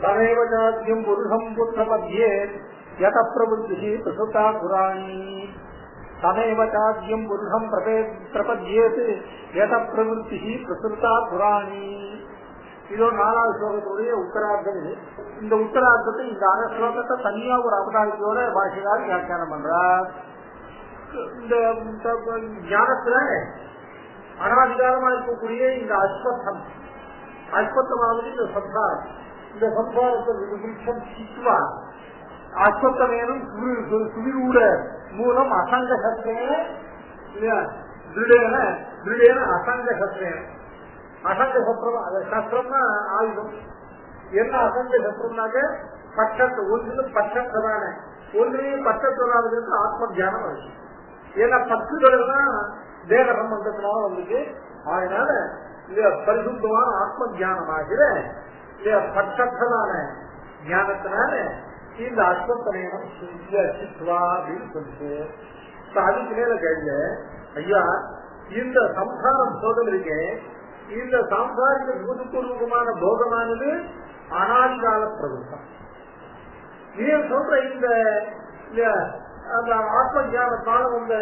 தமேவஜாத்யம் புருஷம் புத்த மத்தியே யத பிரவருத்தி பிரசுதா புராணி. தமேவஜாத்யம் புருஷம் பிரபத்யேத் யத பிரவருத்தி பிரசுதா புராணி. இதோட 4வது ஸ்லோகத்துடைய உத்தரார்த்தம் இது. இந்த உத்தரார்த்தத்தை இந்த ஸ்லோகத்தை தனியா ஒரு அவதாரத்தோட பாஷையால் வியாக்கியானம் பண்றார். இந்த ஞானத்துல அனாதிகாரமா இருக்கக்கூடிய இந்த அஸ்வத்தமானது இந்த சம்சாரம். இந்த சம்சாரத்தை விருட்சம் சித்வா அஸ்வத்தமேனும் சுவிரூட மூலம் அசங்க சத்திரேன திருடேன அசங்க சத்திரேன. அசங்க சத்திரம் சத்திரம்னா ஆயுதம். என்ன அசங்க சத்திரம்னாக்க பட்சத்து ஒன்று பட்சத்ததான ஒன்றையும் பட்சத்தொடாததுக்கு ஆத்ம தியானம் வருது. ஏன்னா பத்துதான் தேக சம்பந்தத்தினால வந்துட்டு அதனால பரிசுத்தமான ஆத்ம தியானம் ஆகிற பட்சத்ததான ஞானத்தினால இந்த அஸ்வத்தமேனம் சித்வா அப்படின்னு சொல்லிட்டு அதுக்கு மேல கேள்வி, ஐயா இந்த சம்சாரம் சோதம் இருக்கே, இந்த சாம்சாரிக பூதபூர்வமான போகமானது அனாதிகால பிரபுத்தம். நீ சொல்ற இந்த ஆத்ம ஞானத்தால வந்த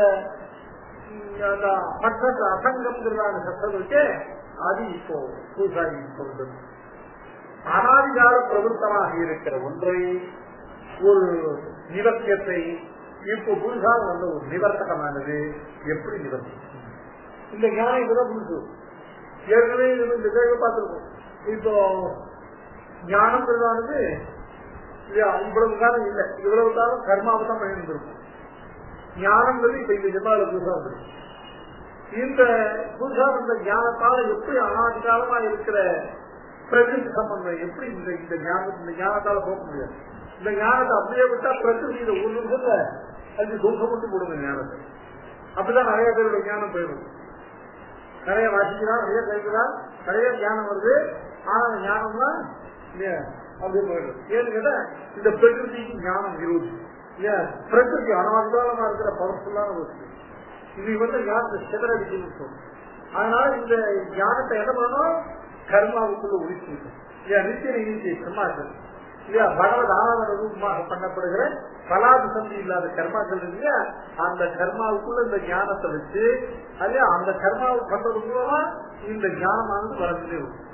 மற்ற அசங்கம்ங்கிறதான சத்தம் இருக்கே, அது இப்போ பூசாரி சொல்றது. அனாதிகால பிரபுத்தமாக இருக்கிற ஒன்றை ஒரு நிவர்த்தியத்தை இப்போ புதுசாக வந்த ஒரு நிவர்த்தகமானது எப்படி நிவர்த்திக்கும்? இந்த ஞானம் இதுதான் புதுசு. ஏற்கனவே இந்த கேள்வி பார்த்திருக்கோம். இப்போ ஞானம்ங்கிறதானது இவ்வளவு காலம் இல்லை, இவ்வளவு காலம் கர்மாவை தான் பயன்படுத்தும். ஞானம்ங்கிறது இப்ப இந்த ஜென்மாவில புதுசா வந்துருக்கு. இந்த புதுசா வந்த ஞானத்தால எப்படி அனாதிகாலமா இருக்கிற பிரகிருதி சம்பந்தம் எப்படி இந்த ஞானத்தால போக முடியாது? இந்த ஞானத்தை அப்படியே விட்டா பிரகிருதியில ஒரு நிமிஷத்துல அது துக்கம் மட்டும் போடுங்க ஞானத்தை. அப்படிதான் நிறைய பேருடைய ஞானம் போயிடும். நிறைய வாசிக்கிறான், நிறைய கேட்கிறான், நிறைய ஞானம் வருது. ஆனா ஞானம்னா அப்படியே போயிடும். ஏன்னு கேட்டா இந்த பிரகிருதிக்கு ஞானம் விரோதி. பிரகிருதி அனாதிகாலமா இருக்கிற பவர்ஃபுல்லான வஸ்து. இது ஞானத்தை சிதறடிச்சுன்னு சொல்லும். அதனால இந்த ஞானத்தை என்ன பண்ணணும்? கர்மாவுக்குள்ள ஒழிச்சு நித்திய நிகழ்ச்சி கர்மாக்கள் இல்லையா, பகவத் ஆராதன ரூபமாக பண்ணப்படுகிற பலாது சந்தி இல்லாத கர்மாக்கள் இல்லையா, அந்த கர்மாவுக்குள்ள இந்த ஞானத்தை வச்சு அல்லையா அந்த கர்மாவை பண்றது மூலமா இந்த ஞானமானது வளர்ந்துட்டே இருக்கும்.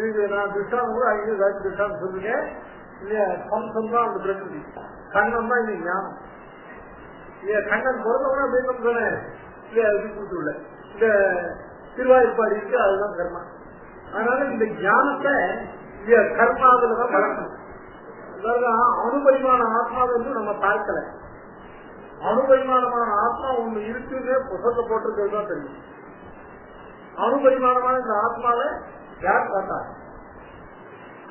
இது நான் திருஷ்டாந்தம் கூட 5 திருஷ்டாந்தம் சொல்லுங்க இல்லையா. கம்சம் தான் அந்த பிரகிருதி, கண்ணம் தான் இந்த ஞானம் இல்லையா. கண்ணன் பிறந்தவனா பேசம் சொன்னேன் இல்லையா, இது கொடுத்துள்ள இந்த திருவாய்ப்பாடி இருக்கு, அதுதான் கர்மா. அதனால இந்த ஞானத்தை கர்மாவில்தான் வளர்க்கணும். அணுபரிமாண ஆத்மாவை வந்து நம்ம பார்க்கல. அணுபரிமாணமான ஆத்மா ஒண்ணு இருக்குன்னு புத்தகத்தை போட்டிருக்கிறது தான் தெரியும். அணுபரிமாணமான இந்த ஆத்மாவை யார் பார்த்தாங்க?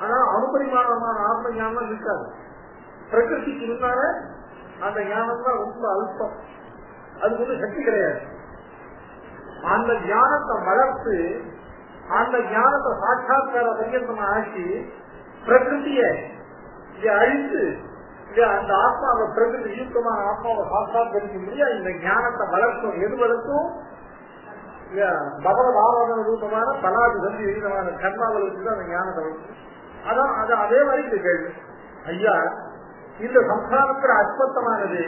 ஆனா அணுபரிமாணமான ஆத்ம ஞானம் இருக்காது. பிரகிருதிக்கு இருந்தால அந்த ஞானம் தான் ரொம்ப அல்பம், அதுக்கு வந்து சக்தி கிடையாது. அந்த ஞானத்தை வளர்த்து அந்த ஞானத்தை சாட்சாத்கார பரியந்தமா ஆக்கி பிரகிருதிய அழித்து அந்த ஆத்மாவை பிரகிருதி யுக்தமான ஆத்மாவை சாட்சாத்கரிக்க முடியாது. இந்த ஞானத்தை வளர்க்கும் எது வளர்க்கும்? பகவத் ஆராதன ரூபமான பலாது சந்தி விதமான கர்மாவளுக்கு அந்த ஞானத்தை வளர்க்கும். அதான் அது அதே மாதிரி இந்த கேள்வி, ஐயா இந்த சம்சாரத்தில் அஸ்வத்தமானது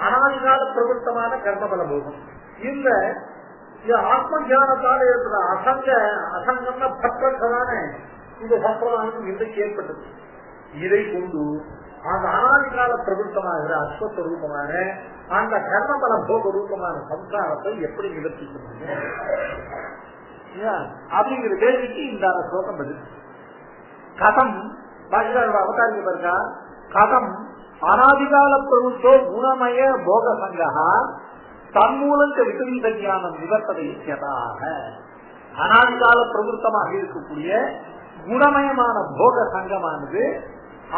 அனாதிகால பிரவருத்தமான கர்மபல போகும். இந்த ஆத்ம ஞானத்தால இருக்கிற அசங்கம்னா பற்றதான இந்த சம்பிரதாயம் இன்றைக்கு ஏற்பட்டது. இதை கொண்டு அந்த அனாதிகால பிரவருத்தமாகிற அஸ்வத்த ரூபமான அந்த கர்மபல போக ரூபமான சம்சாரத்தை எப்படி நிவர்த்திக்க முடியும் அப்படிங்கிற கேள்விக்கு இந்த ஸ்லோகம் பதில். கதம் பாஷையோட அவதாரிக்க பாருக்கா, கதம் அனாதிகால பிரவருத்தோ குணமய போக சங்கா தன்மூலங்க விபரீத ஞானம் நிவர்த்ததையாக. அனாதிகால பிரவருத்தமாக இருக்கக்கூடிய குணமயமான போக சங்கமானது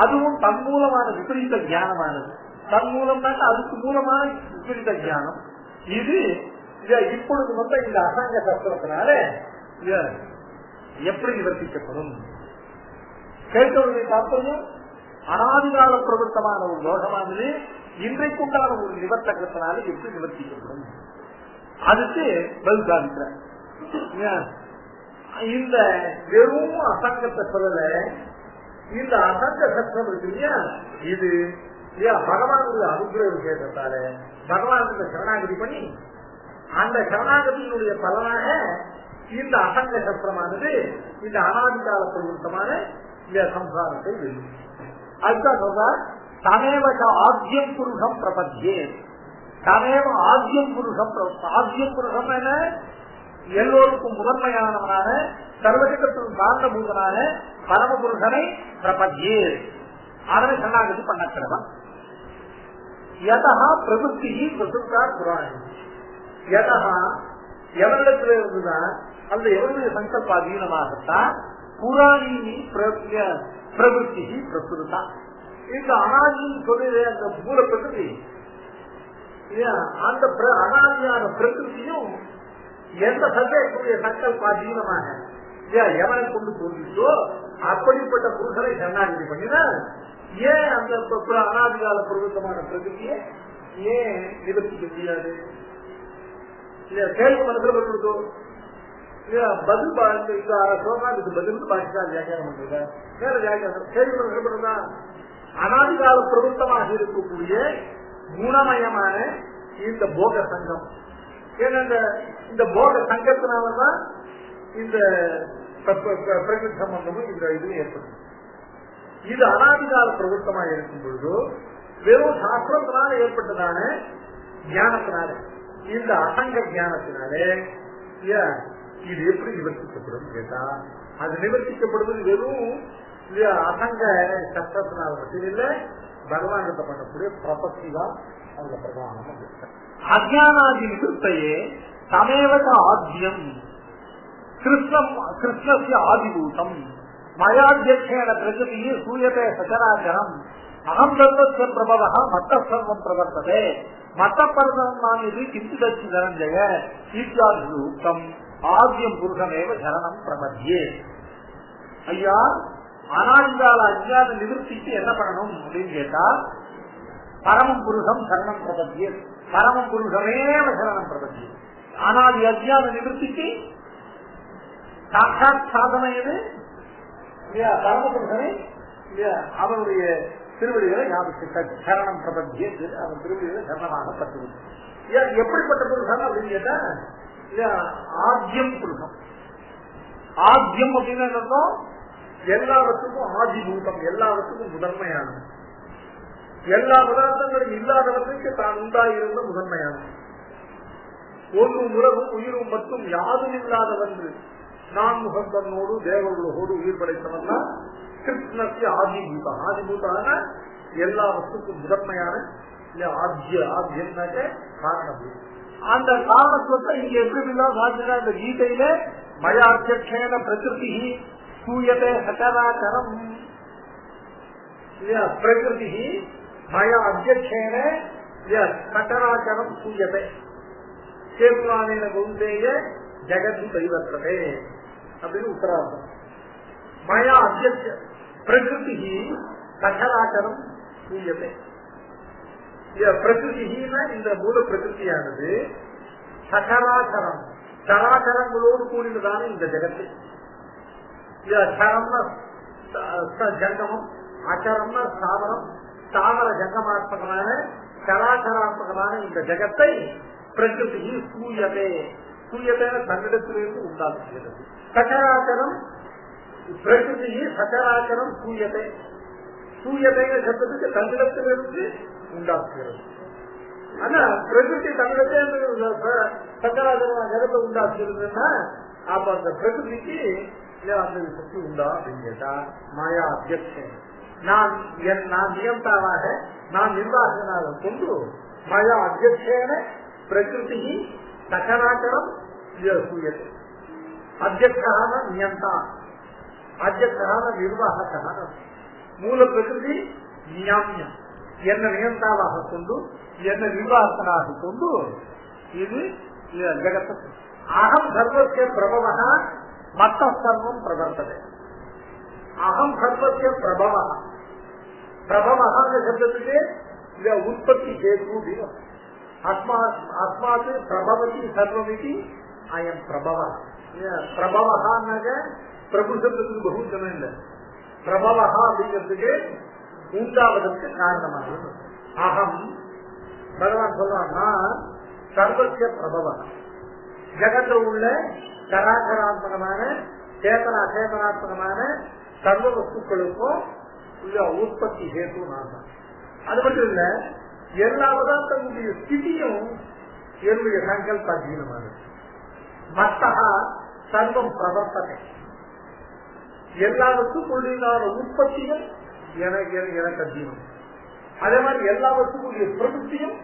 அதுவும் தன்மூலமான விபரீத ஞானமானது. தன்மூலம்னாக்க அதுக்கு மூலமான விபரீத ஞானம் இது இப்பொழுது வந்து இந்த அசங்க சஸ்திரத்தினால எப்படி நிவர்த்திக்கப்படும்? கேட்கவர்களை தாற்பயம் அனாதிகால பிரவருத்தமான ஒரு தோஷமானது இன்றைக்குண்டான ஒரு நிவர்த்தகத்தினால எப்படி நிவர்த்திக்கப்படும்? அதுக்கு பதில் சாதிக்கிறார். இந்த வெறும் அசங்கத்தை சொல்லல, இந்த அசங்க சஸ்திரம் இருக்கு இல்லையா, இது பகவானுடைய அனுகிரக விசேஷத்தால பகவானுக்கு சரணாகதி பண்ணி அந்த சரணாகதியினுடைய பலனாக இந்த அசங்க சஸ்திரமானது இந்த அனாதிகால பிரவருத்தமான இந்த சம்சாரத்தை வெல்லும். அதுதான் சொல்றார், தமேவ ஆத்யம் புருஷம் பிரபத்தியே. தமேவ ஆத்யம் புருஷம். ஆத்யம் புருஷம் என எல்லோருக்கும் முதன்மையானவனான சர்வஜகத்தின் காரணபூதனான பரமபுருஷனை பிரபத்தியே, அதனை சரணாகதி பண்ணக்கிறவன். யதா பிரபுத்தி பிரசுத்தா புராணி. யதா எவரிடத்துல இருந்துதான் அந்த எவருடைய சங்கல்ப அதீனமாகத்தான் புராணி பிரபுத்தி பிரசுத்தா. இந்த அனாதின்னு சொல்லுது அந்த மூல பிரகிருதி, அந்த அனாதியான பிரகிருதியும் எந்த சந்தேகத்துடைய சங்கல்ப அதீனமாக எவனை கொண்டு தோன்றிச்சோ அப்படிப்பட்ட புருஷனை சரணாகதி பண்ணினா ஏன் அந்த அனாதிகால பிரபுத்தமான பிரகிருதியை ஏன் நிவர்த்திக்க முடியாது? கேள்வி மனசுல பண்ணிருக்கோ பதில் சோமாவுக்கு பதில் பாகிஸ்தான் வியாக்கியானம் பண்றீங்க. வேற வியாக்கியானம் கேள்வி மனசுல பண்ணுறதா அனாதிகால பிரபுத்தமாக இருக்கக்கூடிய குணமயமான இந்த போக சங்கம். ஏன்னா இந்த போக சங்கத்தினாலதான் இந்த பிரகிருதி சம்பந்தமும் இந்த இதுவும் ஏற்படும். இது அனாதிகால பிரபுத்தமாக இருக்கும் பொழுது வெறும் சாஸ்திரத்தினால ஏற்பட்டதான ஞானத்தினால, இந்த அசங்க ஞானத்தினாலே இது எப்படி நிவர்த்திக்கப்படும் கேட்டா, அது நிவர்த்திக்கப்படுவது வெறும் அசங்க சஸ்திரத்தினால மட்டும் இல்ல, பகவானிடத்தை பண்ணக்கூடிய பிரபத்தி தான் அந்த பிரதானம். அஜானாதி நிவர்த்தையே தமேவக ஆத்யம் கிருஷ்ணஸ்ய ஆதிபூதம் மயாத்தியேன பிரகிருதி சூயதே சச்சராச்சரம் அகம் சர்வஸ்ய பிரபவः மத்த சர்வம் பிரவர்த்ததே மத்த பரதம் இது கிஞ்சிதச்சி தரஞ்சய ஈத்யாதி உக்தம் ஆத்யம் புருஷமேவ சரணம் பிரபத்யே. ஐயா, அனாதிகால அஜ்ஞான நிவர்த்திக்கு என்ன பண்ணணும் அப்படின்னு கேட்டா, பரமம் புருஷம் சரணம் பிரபத்யே. பரமம் புருஷமேவ சரணம் பிரபத்யே. அனாதி அஜ்ஞான நிவர்த்திக்கு சாட்சாத் சாதனை எது? பரமபுருஷனை அவனுடைய திருவடிகளை சரணம் பிரபத்தியே, அவன் திருவடிகளை சரணமாக பற்றுவது. எப்படிப்பட்ட புருஷன் அப்படின்னு கேட்டா, ஆத்யம் புருஷம். ஆத்யம் அப்படின்னு என்னன்னா எல்லாவற்றுக்கும் ஆதிபூதம், எல்லாவற்றுக்கும் முதன்மையானது, எல்லா பதார்த்தங்களும் இல்லாதவற்றுக்கு தான் உண்டாயிருந்த முதன்மையானது, ஒன்றும் உலகும் உயிரும் மற்றும் யாரும் இல்லாதவன்று நான் முகத்தனோடு தேவர்களோடு உயிர் படைத்தவன் தான் கிருஷ்ணத்திய ஆதிபூதம். ஆதிபூதான எல்லா வஸ்துக்கும் முதன்மையான ஆத்யம்னாக்க காரணபூதம். அந்த காரணத்துவத்தை இங்க எப்படி வாசினா இந்த கீதையில மயாத்தியேன பிரகிருதி சூயதே சச்சராச்சரம். பிரகிருதி மயா அத்தியேன சச்சராச்சரம் சூயதே சேத்வானேன கௌந்தேய ஜெகதி பரிவர்த்ததே அப்படின்னு உத்தரவாதம். மயா அத்திய பிரகிருதி சச்சராச்சரம் சூயதே. பிரகிருதினா இந்த மூல பிரகிருதியானது சச்சராச்சரம் சராச்சரங்களோடு கூடினதான இந்த ஜெகத்து. சரம்னா ஜங்கமம், அச்சரம்னா ஸ்தாவரம், ஸ்தாவர ஜங்கமாத்மகமான சராச்சராத்மகமான இந்த ஜெகத்தை பிரகிருதி சூயதே. சூயதேன தன்னிடத்திலிருந்து உண்டாக்குகிறது. சச்சராச்சரம் பிரகிருதி சச்சராச்சரம் சூயதே. சூயதேன சப்தத்துக்கு தன்னிடத்திலிருந்து உண்டாக்குகிறது. ஆனா பிரகிருதி தன்னிடத்தே சச்சராச்சரம் ஜெகத்தை உண்டாக்குறதுன்னா அப்ப அந்த பிரகிருதிக்கு அந்த சக்தி உண்டா அப்படின்னு கேட்டா, மாயா அத்தியட்சன் நான் நியந்தாவாக நான் நிர்வாகனாக கொண்டு மாயா அத்தியட்சேன பிரகிருதி சச்சராச்சரம் சூயதே. அத்தியட்சான நியந்தா, அத்தியட்சான நிர்வாகக்கான மூல பிரகிருதி நியாமியம் என்ன நியந்தாவாக கொண்டு என்ன நிர்வாகனாக கொண்டு இது ஜெகத்து. அகம் சர்வஸ்ய பிரபவः மத்த சர்வம் பிரவர்த்ததே. அகம் சர்வஸ்ய பிரபவः. பிரபவஹான சப்தத்துக்கு உற்பத்தி கேது அஸ்மாத் பிரபவதி சர்வமிதி அயம் பிரபவ. பிரபவஹான்னாக்க பிரபு சப்தத்துக்கு பகுஜனம் இல்லை, பிரபவகா அப்படிங்கிறதுக்கு உண்டாவதற்கு காரணமாகிறது. அகம் பகவான் சொல்றான்னா சர்வசிய பிரபவம், ஜகத்தில் உள்ள சராசராத்மகமான சேதனா சேதனாத்மகமான சர்வ வஸ்துக்களுக்கும் உற்பத்தி ஹேத்து நான் தான். அது மட்டும் இல்ல, எல்லா பதார்த்தங்களுடைய ஸ்திதியும் என்னுடைய சங்கல்ப அധീனமானது. மத்தகா சர்வம் பிரவர்த்தனை, எல்லா வஸ்துக்களுடைய உற்பத்தியும் எனக்கு அധീனம். அதே மாதிரி எல்லா வஸ்துக்களுடைய பிரவృத்தியும்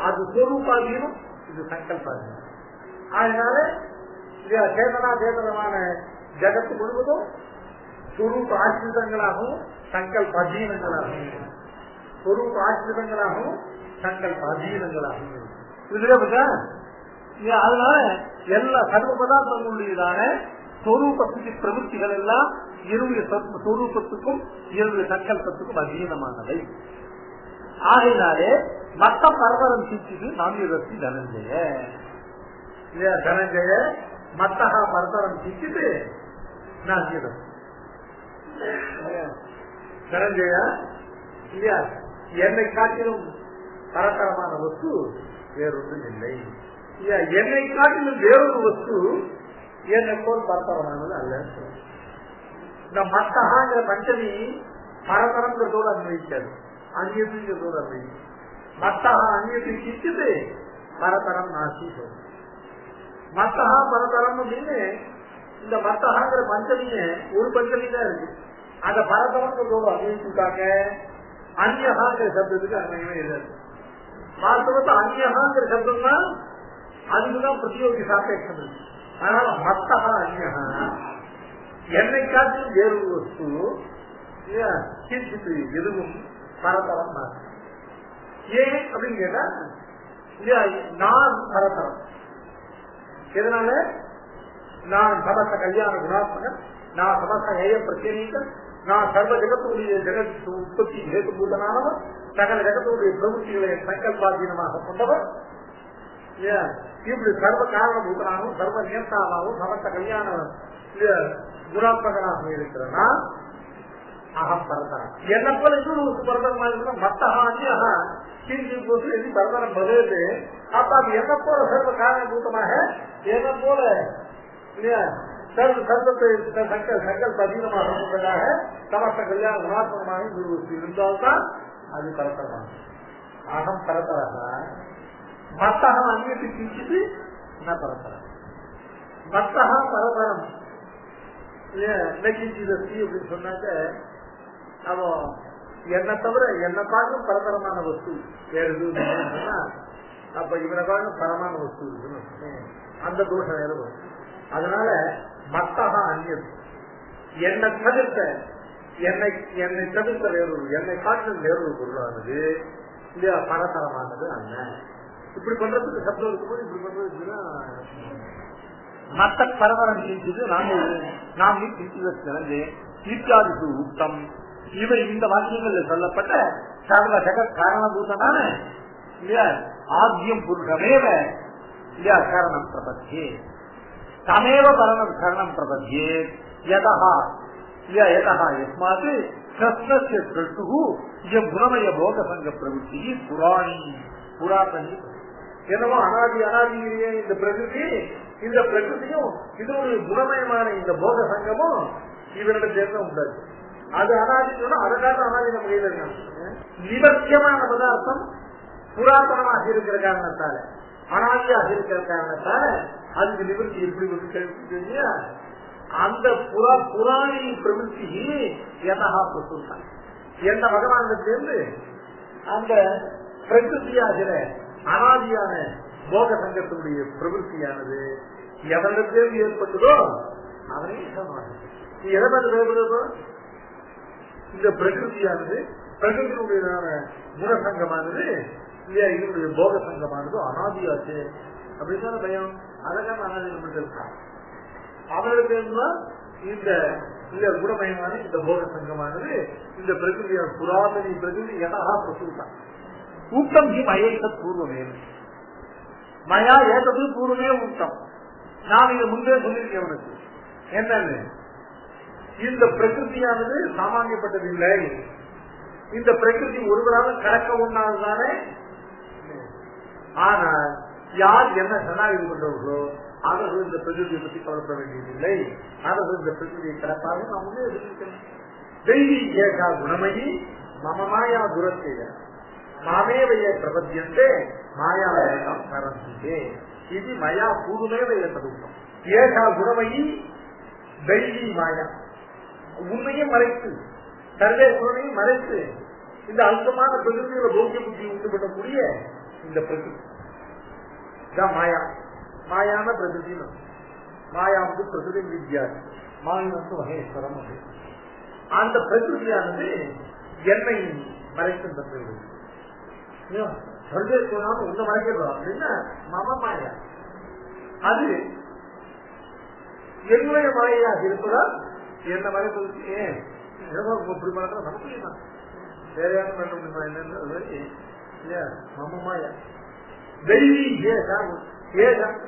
அது ஸ்வரூபாதீனம், இது சங்கல்பாதீனம். அதனால சேதனா சேதனமான ஜகத்து முழுவதும் ஸ்வரூப ஆசிரிதங்களாகவும் சங்கல்ப அதீனங்களாகவும், ஸ்வரூப ஆசிரிதங்களாகவும் சங்கல்ப அதீனங்களாகவும். அதனால எல்லா சர்வ பதார்த்தங்களுடையதான ஸ்வரூபத்துக்கு பிரவೃத்திகள் எல்லாம் என்னுடைய ஸ்வரூபத்துக்கும் என்னுடைய சங்கல்பத்துக்கும் அதீனமானவை. ஆகையினாலே மத்த பரபரம் சிச்சிது நாமியதற்கு தனஞ்சய தனஞ்சய மத்தகா பரபரம் சிச்சிது நாமியதம் தனஞ்சய இல்லையா, என்னை காட்டிலும் பரத்தரமான வஸ்து வேறொன்றும் இல்லை. என்னை காட்டிலும் வேறொரு வஸ்து என்னை போல் பரத்தரமானது அல்ல. இந்த மத்தகாங்கிற பஞ்சமி பரதரங்கிறதோடு அன்வயிக்காது, அந்நியத்துங்கிறதோடு அன்வயிக்கும். மத்தகா அந்நியத்தை சிச்சுது பரதரம் நாசி சொல்லும். மத்தகா பரதரம் அப்படின்னு இந்த மத்தகாங்கிற பஞ்சமிய ஒரு பஞ்சமி தான் இருக்கு. அந்த பரதரங்கிறதோடு அன்வயிச்சுட்டாங்க. அந்நியகாங்கிற சப்தத்துக்கு அன்வயமே இல்லை. வாஸ்தவத்தை அந்நியகாங்கிற சப்தம் தான் அதுக்குதான் பிரதியோகி சாப்பேட்சம் இருக்கு. அதனால மத்தகா அந்நியகா என்னை காட்டிலும் வேறு வஸ்து சிந்தித்து எதுவும் பரதரம் நான். ஏன் அப்படின்னு கேட்டா நான் பரதரம். எதனால? நான் சமஸ்த கல்யாண குணாத்மகன், நான் சமஸ்த ஏய பிரத்யேகன், நான் சர்வ ஜகத்துடைய ஜெகத் உற்பத்தி ஹேதுபூதனானவர், சகல ஜகத்துடைய பிரவೃத்திகளை சங்கல்பாதீனமாக கொண்டவர், இப்படி சர்வ காரணபூதனாகவும் சர்வ நியந்தாவாகவும் சமஸ்த கல்யாண குணாத்மகனாக இருக்கிறனா அகம் பரதரம். என்ன போல இன்னொரு பரதரமா இருக்கிற மத்தகாந்தியாக போது எது பரதரம் பதிலது. அப்ப அது என்ன போல சர்வ காரணபூதமாக என்ன போல சர்வத்தை சங்கல்ப அதீனமாக கொண்டதாக சமஸ்த கல்யாண குணாத்மகமாக இருந்தால்தான் அது பரதரமாக. அகம் பரதராக மத்தகம் அந்நியத்தை கிஞ்சிட்டு என்ன பரதரம். மத்தகா பரதரம் அப்படின்னு சொன்னாக்க அவன் என்ன தவிர என்ன பார்க்கும் பரதரமான வஸ்து வேற எதுவும் சொன்னா அப்ப இவனை பார்க்கும் பரமான வஸ்து இருக்குன்னு அந்த தோஷம் வேற வரும். அதனால மத்தகா அந்நியது என்னை தவிர்த்த என்னை தவிர்த்த வேறொரு என்னை காட்டிலும் வேறொரு பொருளானது இல்லையா பரதரமானது அல்ல. இப்படி பண்றதுக்கு சப்தம் இருக்கும்போது இப்படி பண்றதுக்குன்னா மத்த பரவரம் செஞ்சது நாம் இத்தியாதிக்கு உத்தம். இவை இந்த வாக்கியங்கள் சொல்லப்பட்ட சர்வ ஜகத் காரணபூதனான ஆத்யம் புருஷமேவ இல்லையா கரணம் பிரபத்தியே தமேவ கரணம் பிரபத்தியே யதஹா இல்லையா யதஹா யஸ்மாத் கிருஷ்ணஸ்ய சிருஷ்டு இயம் குணமய போக சங்க பிரவೃತ್ತಿ புராணி புராதனி. என்னவோ அனாதி அனாதியிலேயே இந்த பிரகிருதி, இந்த பிரகிருதியும் இதனுடைய குணமயமான இந்த போக சங்கமும் இவரிடம் சேர்ந்த உண்டாது. அது அனாதி சொன்னா அதற்காக அனாதி நம்ம கையில இருக்காங்க. நிவர்த்தியமான பதார்த்தம் புராதனமாக இருக்கிற காரணத்தால அனாதியாக இருக்கிற காரணத்தால அதுக்கு நிவர்த்தி எப்படி வந்து அந்த புராணி பிரவೃತ್ತಿ யதஹா பிரசுத்தம் என்ற பகவானிடத்திலிருந்து அந்த பிரகிருதியாகிற அனாதியான போக சங்கத்தினுடைய பிரவೃತ್ತಿயானது எவனிடத்திலிருந்து ஏற்பட்டதோ அவனே எதை பயப்படுறதோ இந்த பிரகிருதியானது பிரகிருதியுடைய குணசங்கமானது இல்லையா இதனுடைய போக சங்கமானது அனாதியாச்சு அப்படின்னு பயம். அதற்கான அனாதி நம்மகிட்ட இருக்கான். அவனிடத்திலிருந்து இந்த இல்ல குணமயமான இந்த போக சங்கமானது இந்த பிரகிருதியான புராதனி பிரகிருதி யதஹா பிரசுத்தம் ஊக்கம் ஹி மயேத பூர்வமே மயா ஏதது பூர்வமே ஊக்கம். நான் இதை முன்பே சொல்லியிருக்கேன் உனக்கு என்னன்னு இந்த பிரகிருதியானது சாமானியப்பட்டது இல்லை. இந்த பிரகிருதி ஒருவரால் கடக்க ஒண்ணாதுதானே. ஆனால் யார் என்ன சரணாகதி பண்றவர்களோ அவர்கள் இந்த பிரகிருதியை பற்றி கவலைப்பட வேண்டியதில்லை. அவர்கள் இந்த பிரகிருதியை கடப்பாக நாம் வந்து எதிர்க்கணும். தெய்வீ ஏகா குணமயி மம மாயா துரத்தேய மாமேவைய பிரபத்தியந்தே மாயாவேகம் கரந்தியே இது மயா பூர்வமேவைய ததுக்கம். ஏகா குணமயி தெய்வீ மாயா உண்மையும் மறைத்து சர்வேஸ்வரனையும் மறைத்து இந்த அல்பமான பிரகிருதியோட போக்கிய புத்தி உண்டு பண்ணக்கூடிய இந்த பிரகிருதி மாயா. மாயான பிரகிருதி மாயா வந்து பிரகிருதி வித்யா மாயத்து மகேஸ்வரம். அந்த பிரகிருதியானது என்னை மறைக்கின்ற சர்வேஸ்வரனாக உன்னை மறைக்கிறோம் அப்படின்னா மம மாயா. அது என்னுடைய மாயாக இருப்பதால் என்ன மறைப்பதற்கு ஏன் இப்படி பண்ற நமக்கு வேறையான பண்ண முடியுமா என்னன்னு மம மாயா தெய்வீ ஏகா.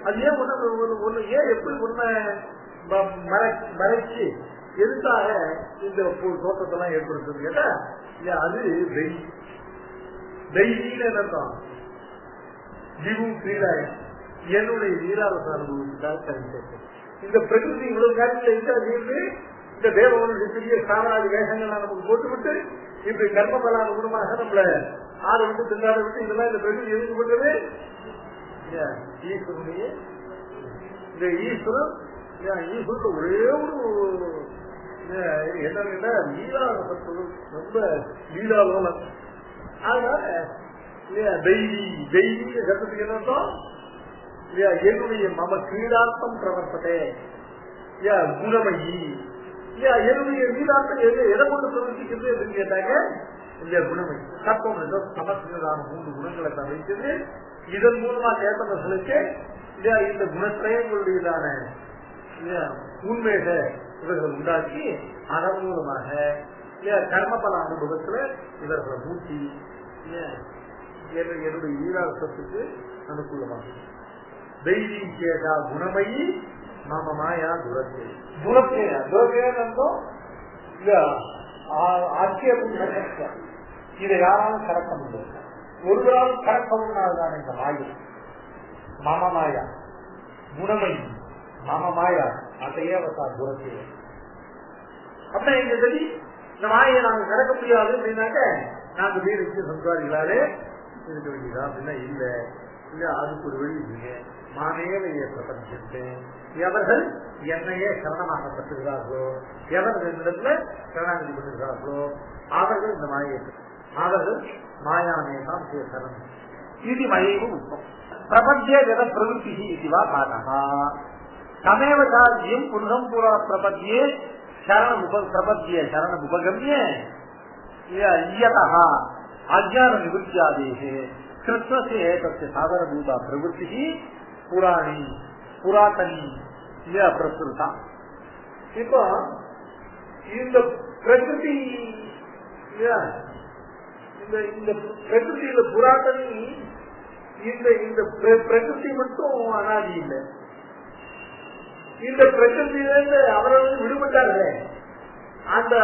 அது ஏன் ஒண்ணு ஏன் எப்படி உண்மை மறைச்சு எதுக்காக இந்த தோற்றத்தெல்லாம் ஏற்படுத்துறது கேட்டா அது தெய்வீன அர்த்தம். ஜீவு கிரீடாயம் என்னுடைய நீராவச அனுபவத்துக்காக தெரிவித்தேன். இந்த பிரகிருதி இவ்வளவு காலத்தில் இருக்காது. இந்த தேவனுடைய பெரிய சாமராஜ் வேஷங்கள்லாம் நமக்கு போட்டுவிட்டு இப்படி கர்மபலான குணமாக நம்மள ஆறு விட்டு திண்டாட விட்டு இதெல்லாம் இந்த பிரகிருதி எதுக்கு பண்றது? ஈஸ்வரனுடைய இந்த ஈஸ்வரன் ஒரே ஒரு என்னன்னா லீலாசத்துவம் ரொம்ப லீலாலோலம். அதனால தெய்வீ சத்தத்துக்கு என்னதான் என்னுடைய மம கிரீடார்த்தம் பிரவர்த்ததே குணமயி. என்னுடைய நீராட்டம் எதை கொண்டு பிரவர்த்திக்கிறது அப்படின்னு கேட்டாங்க இந்த குணமயி. தத்துவம் ஏதோ சமஸ்கிருதான 3 குணங்களை தான் வைக்கிறது. இதன் மூலமா சேத்தனர்களுக்கு இந்த குணத்திரயங்களுடையதான உண்மையை இவர்கள் உண்டாக்கி அதன் மூலமாக கர்மபல அனுபவத்துல இவர்களை மூட்டி என்னுடைய ஈராசத்துக்கு அனுகூலமாக தெய்வீ கேதா குணமயி மம மாயா துரத்தே துரத்தேனோ இதை யாராலும் கடக்க முடியாது. ஒருவரால் கடக்க முடியாதுதான் இந்த மாயை. மம மாயா குணமயி மம மாயா அதையவசா துரத்தே. அப்ப எங்க சரி இந்த மாயை நாங்க கடக்க முடியாது அப்படின்னாக்க நாங்க வீடு சம்சாரிகளாலே இருக்க வேண்டியதா அப்படின்னா இல்ல இல்ல அதுக்கு ஒரு வழி இல்லைங்க. மானேவைய பிரபஞ்சத்தை எவர்கள் என்னையே சரணமாகப்பட்டிருக்கிறார்களோ எவர்கள் இடத்துல சரணாகதி பண்ணிருக்கிறார்களோ அவர்கள் இந்த மாயை அவர்கள் மாயானேதான் சரணம். இது மயைவு உத்தம் பிரபஞ்சே ஜத பிரவருத்தி இதுவா காரணமா தமேவ சாத்தியம் புருஷம் புரா பிரபத்தியே பிரபத்திய சரணம் உபகமிய இயதா அஜ்ஞான நிவృత్యాதேஹே கிருஷ்ணஸ்ய ஏதஸ்ய சாதனபூதா பிரவருத்தி புராணி புராதனி பிரசுருதா. இப்போ இந்த பிரகிருதி இந்த பிரகிருதியில புராதனி இந்த பிரகிருதி மட்டும் அனாதி இல்லை. இந்த பிரகிருதியிலிருந்து அவர்கள் விடுபட்டார்களே அந்த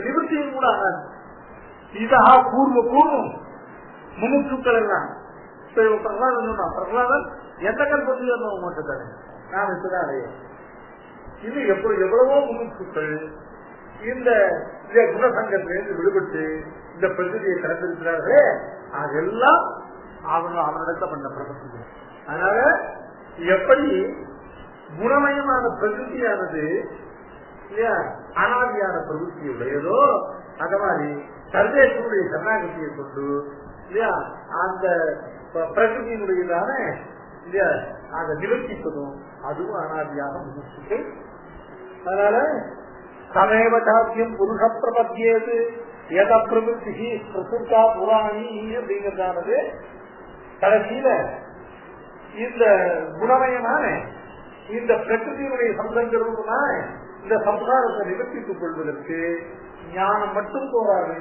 நிவர்த்தியும் கூட அனாதி. இதா பூர்வம் முமுட்சுக்கள் எல்லாம் பிரகலாதன் எந்த கல்பத்தி மாட்டாரு நான் இப்பதான் அடையும். இது எவ்வளவோ முமுட்சுக்கள் இந்த குணசங்கத்திலிருந்து விடுபட்டு இந்த பிரகிருதியை கடந்திருக்கிறார்களே அதெல்லாம் அவனிடத்த பண்ண பிரபத்தி. அதனால எப்படி குணமயமான பிரகிருதியானது அனாதியான பிரவருத்தி உடையதோ அந்த மாதிரி சர்வேஸ்வருடைய சரணாகதியை கொண்டு இல்லையா அந்த பிரகிருதியினுடையதான இல்லையா அதை நிவர்த்திப்பதும் அதுவும் அனாதியாக முயற்சிக்கு. அதனால சமேவ சாத்தியம் புருஷ பிரபத்தியது எத பிரவருத்தி பிரசுத்தா புராணி அப்படிங்கிறதானது கடைசியில இந்த குணமயமான இந்த பிரகிருதியினுடைய சம்பந்தமான இந்த சம்சாரத்தை நிவர்த்தித்துக் கொள்வதற்கு ஞானம் மட்டும் போராது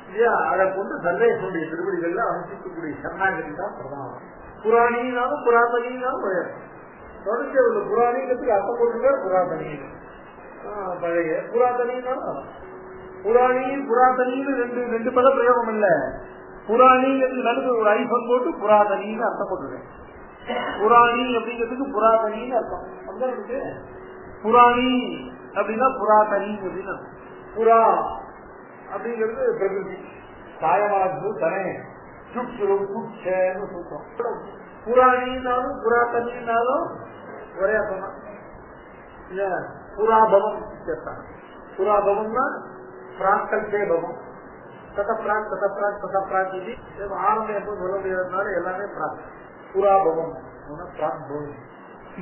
இல்லையா. அதை கொண்டு சர்வேஸ்வருடைய திருவடிகள்ல அனுஷ்டிக்கக்கூடிய சரணாகதி தான் பிரதானம். புராணினாலும் புராதனினாலும் தொடர்ச்சி உள்ள புராணிங்கிறதுக்கு அர்த்தம் போட்டுருக்கார் புராதனி. பழைய புராதனின்னாலும் புராணி புராதனின்னு ரெண்டு பத பிரயோகம் இல்ல. புராணிங்கிறது நடுவு ஒரு ஐபன் போட்டு புராதனின்னு அர்த்தம் போட்டுருக்கேன். புராணி அப்படிங்கிறதுக்கு புராதனின்னு அர்த்தம். அப்படிதான் இருக்கு. புராணி அப்படின்னா புராதனி அப்படின்னு. புறா அப்படிங்கிறது பிரகிருதி, சாயமாகு தனே சுற்றுன்னு சொல்றோம். புராணினாலும் புராதனின்னாலும் ஒரே அர்த்தம். புராபவம் புராபவம்னா பிராக்கல்பே பவம், ததப்பிராக் ததப்பிராக் ததப்பிராக் இது ஆரம்பம் எப்போ சொல்ல முடியாதனால எல்லாமே பிராக். புராபவம்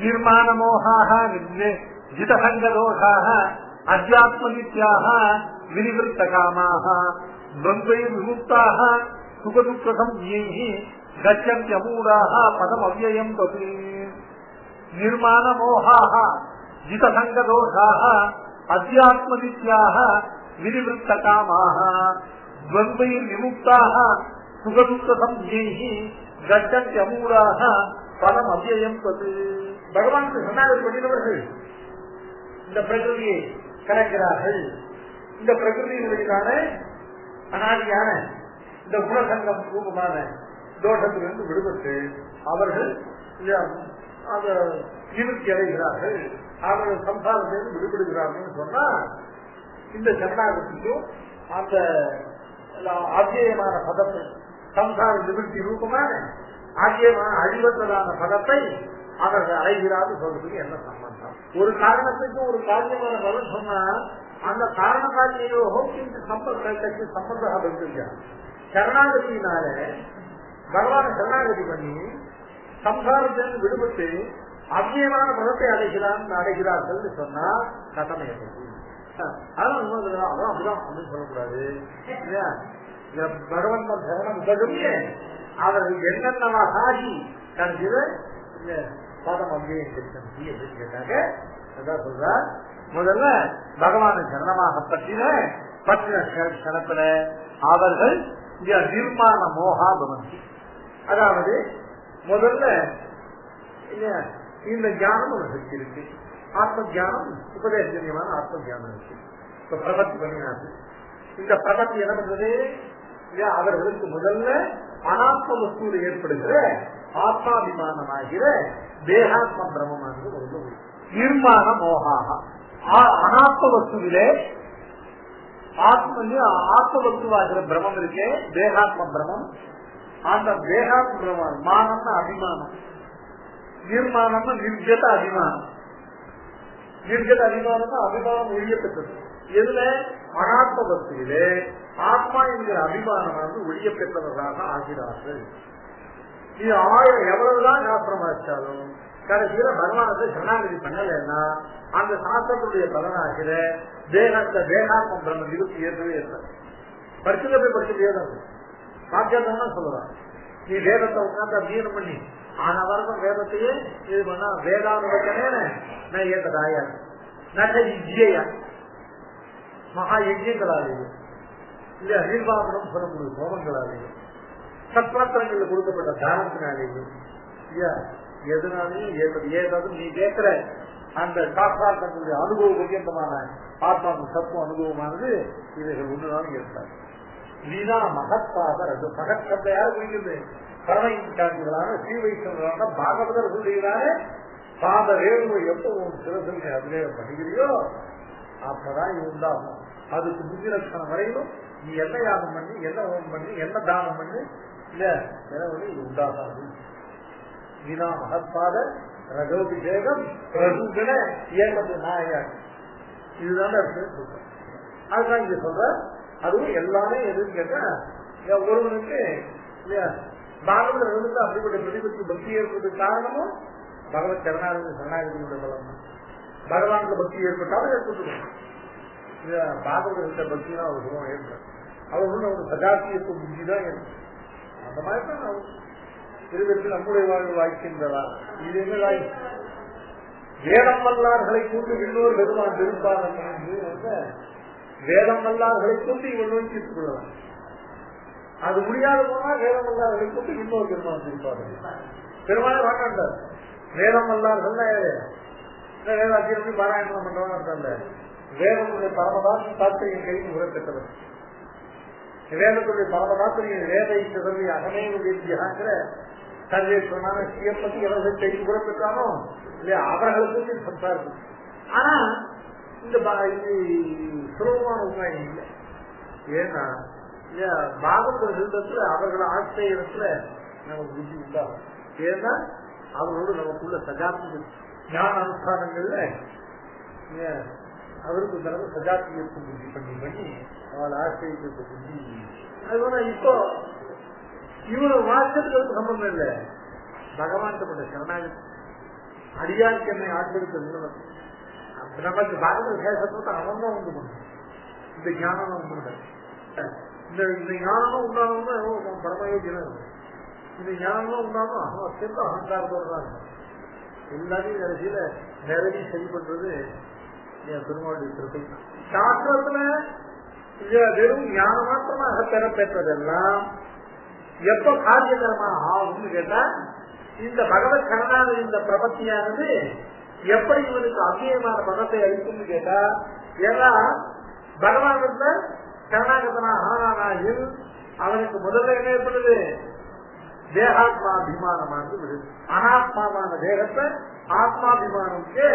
நிர்மாண மோகாக ஜிதசங்கதோஷாக அத்தியாத்மனித்யாக வினிவிருத்த காமாக துவந்தை விமுக்தாக சுகதுக்கம் கச்சன்யமூடாக பதம் அவ்யயம் தது. நிர்மாண மோகாக ஜிதசங்கதோஷாக அத்தியாத்மனித்யாக வினிவிருத்த காமாக துவந்தை விமுக்தாக சுகதுக்கம் கச்சன்யமூடாக பதம் அவ்யயம் தது. பகவானுக்கு சரணாகதி பண்ணினவர்கள் இந்த பிரகிருதியை கலைக்கிறார்கள். இந்த பிரகிருதியினுடையதான அனாதியான இந்த குணசங்கம் ரூபமான தோஷத்திலிருந்து விடுபட்டு அவர்கள் நிவர்த்தி அடைகிறார்கள், அவர்கள் சம்சாரத்திலிருந்து விடுபடுகிறார்கள் சொன்னா இந்த சரணாகதிக்கும் அந்த ஆத்தியமான பதத்தை சம்சார நிவர்த்தி ரூபமான ஆத்தியமான அழிவற்றதான பதத்தை அவர்கள் அடைகிறார்கள் சொல்றதுக்கு என்ன சம்பந்தம்? ஒரு காரணத்துக்கு ஒரு காரியமான பலன் சொன்னா அந்த காரண காரியோகம் சம்பந்தத்துக்கு சம்பந்தமாக இருந்திருக்காங்க. சரணாகதியினால பகவான சரணாகதி பண்ணி சம்சாரத்திலிருந்து விடுபட்டு அவ்வியமான பதத்தை அடைகிறார்கள் சொன்னா கட்டமை அதான் அப்படிதான் அப்படின்னு சொல்லக்கூடாது. பகவன் சரணம் உதவிய அவர்கள் என்னென்னவாக ஆகி கணக்கிற பதம் அங்கேயே அப்படின்னு கேட்டாங்க. அதான் சொல்றார், முதல்ல பகவான சரணமாக பற்றின கணத்துல அவர்கள் நிர்மாண மோகா பவந்தி. அதாவது முதல்ல இந்த ஞானம் ஒரு சக்தி இருக்கு, ஆத்ம ஜானம் உபதேசமான ஆத்ம ஜானம் இருக்கு. இப்ப பிரபத்தி பண்ணினாரு. இந்த பிரபத்தி என்ன பண்றது? அவர்களுக்கு முதல்ல அனாத்ம வஸ்துவில் ஏற்படுகிற ஆத்மாபிமானமாகிற தேகாத்ம பிரமமானது ஒரு நிர்மாண மோகாக அனாத்ம வஸ்துவிலே ஆத்ம வஸ்துவாகிற பிரமம் இருக்கே தேகாத்ம பிரமம். அந்த தேகாத்ம பிரமம் மானம்னா அபிமானம், நிர்மாணம்னா நிர்ஜத அபிமானம். நிர்ஜத அபிமானம்னா அபிமானம் ஒழியப்பெற்றது. எதுல? அனாத்ம வஸ்துவிலே ஆத்மா என்கிற அபிமானமானது ஒழியப்பெற்றவர்களாக ஆகிறார்கள். இது எவ்வளவுதான் சாஸ்திரம் வாசிச்சாலும் கடைசியில பகவானத்தை சரணாகதி பண்ணலன்னா அந்த சாஸ்திரத்துடைய பலனாகிற தேகாத்ம பிரம்ம நிறுத்தி ஏற்பவே ஏற்பாடு. படிச்சுக்க போய் படிச்சு வேதம் வாக்கியத்தான் சொல்லலாம். நீ வேதத்தை உட்காந்து அத்தியனம் பண்ணி ஆன வருஷம் வேதத்தையே இது பண்ணா வேதானுவச்சனே நான் ஏற்றதாயா நல்ல விஜயா மகா யஜ்யங்களாலேயே இல்ல நிர்வாகனம் சொல்லக்கூடிய ஹோமங்களாலேயே சத்பாத்திரங்களில் கொடுக்கப்பட்ட தானத்தினாலேயும் எதனாலையும் ஏதாவது நீ கேட்கிற அந்த சாஸ்திரார்த்தங்களுடைய அனுபவ பரியந்தமான ஆத்மாவின் தத்துவ அனுபவமானது இவைகள் ஒன்றுதான் ஏற்பாடு. வீணா மகத்பாத மகத்சப்த யார் குறிக்கிறது? பரமங்களான ஸ்ரீ வைஷ்ணவர்களான பாகவதர்களுடையதான பாத வேறுவை எப்போ உன் சிறசனை அபிநயம் பண்ணுகிறியோ அப்பதான் இது உண்டாகும். அதுக்கு புத்தி லட்சணம் வரையிலும் நீ என்ன யாகம் பண்ணி என்ன ஹோமம் பண்ணி என்ன தானம் பண்ணி இல்ல இது உண்டாகாது. வீணா மகத்பாத ரகோபிஷேகம் பிரசுகன ஏகது நாயகன் இதுதான் சொல்றேன். அதுதான் இங்க சொல்ற. அதுவும் எல்லாமே எதுன்னு கேட்டா ஒருவனுக்கு இல்லையா பாகவதர் இருந்து அப்படிப்பட்ட பிரதிபத்தி பக்தி ஏற்படுறது காரணமும் பகவத் சரணாகதியோட பலம் தான். பகவானுக்கு பக்தி ஏற்பட்டாலும் ஏற்பட்டுடும். பாகவதர்கிட்ட பக்தினா ஒரு குணம் ஏற்படும். அவர்களும் ஒரு சதாசியத்துவ புத்தி தான் ஏற்படும். அந்த மாதிரி தான் திருவத்தில் நம்முடைய வாழ்வு வாய்க்கின்றதா? இது என்ன வாய்? வேதம் வல்லார்களை கொண்டு இன்னொரு பெருமான் திருப்பாதம் வேதம் வல்லார்களை கொண்டு இவன் நோய் தீர்த்துக் கொள்ளலாம். அது முடியாத போனா வேதம் வல்லார்களை கொண்டு இன்னொரு பெருமான் திருப்பாதம் பெருமானே வாட்டாண்டார். வேதம் வல்லார்கள் வேதாத்தியம் பாராயணம் பண்றவங்க இருக்காங்க. வேதத்துடைய பரமதாசி தாத்திரியின் கையில் உரைப்பெற்றவர். வேதத்துடைய பரமதாத்திரியின் வேதை சிதறி அகமேவு வேதியாங்கிற சர்வேஸ்வரனான ஸ்ரீயப்பதி எவர்கள் கையில் உரைப்பெற்றானோ இல்லையா அவர்களுக்கு சம்சாரம். ஆனா இந்த சுலபமான உண்மை இல்லை. ஏன்னா பாகவத சிந்தத்துல அவர்கள் ஆசிரியத்துல நமக்கு புத்தி உண்டாகும். ஏன்னா அவரோடு நமக்குள்ள சஜாத்தி ஞான அனுஷ்டானங்கள்ல அவருக்கு தனது சஜாத்தியத்தை புத்தி பண்ணி அவள் ஆசிரியத்தை புத்தி. அதுபோல இப்போ இவரு வாசத்துக்கு சம்பந்தம் இல்லை. பகவான் பட்ட சரணாகி அடியாருக்கு என்னை ஆசிரியத்தை நமக்கு பாகவத சேஷத்தை அவன் தான் உண்டு பண்ண. இந்த ஞானம் உண்டு இந்த ஞானமும் உண்டானோம்னா பரமயோகியம் இருக்கு. இந்த ஞானமும் உண்டானோ அவன் அத்தியந்த அகங்காரத்தோடு தான் இருக்கும். எல்லாரையும் கடைசியில நிறைய சரி பண்றது என் பெருமாளுடைய திருப்பை. சாஸ்திரத்துல வெறும் ஞான மாத்திரமாக பெறப்பெற்றதெல்லாம் எப்ப காரியகரமா ஆகும்னு கேட்டா இந்த பகவத் சரணாகதி இந்த பிரபத்தியானது எப்படி இவனுக்கு அவ்வியமான பதத்தை அளிக்கும்னு கேட்டா, ஏன்னா பகவான் சரணாகதனா ஆனானாயில் அவனுக்கு முதல்ல என்ன ஏற்படுது? தேகாத்மாபிமானமானது விடுது. அனாத்மாவான தேகத்தை ஆத்மாபிமானம்க்கு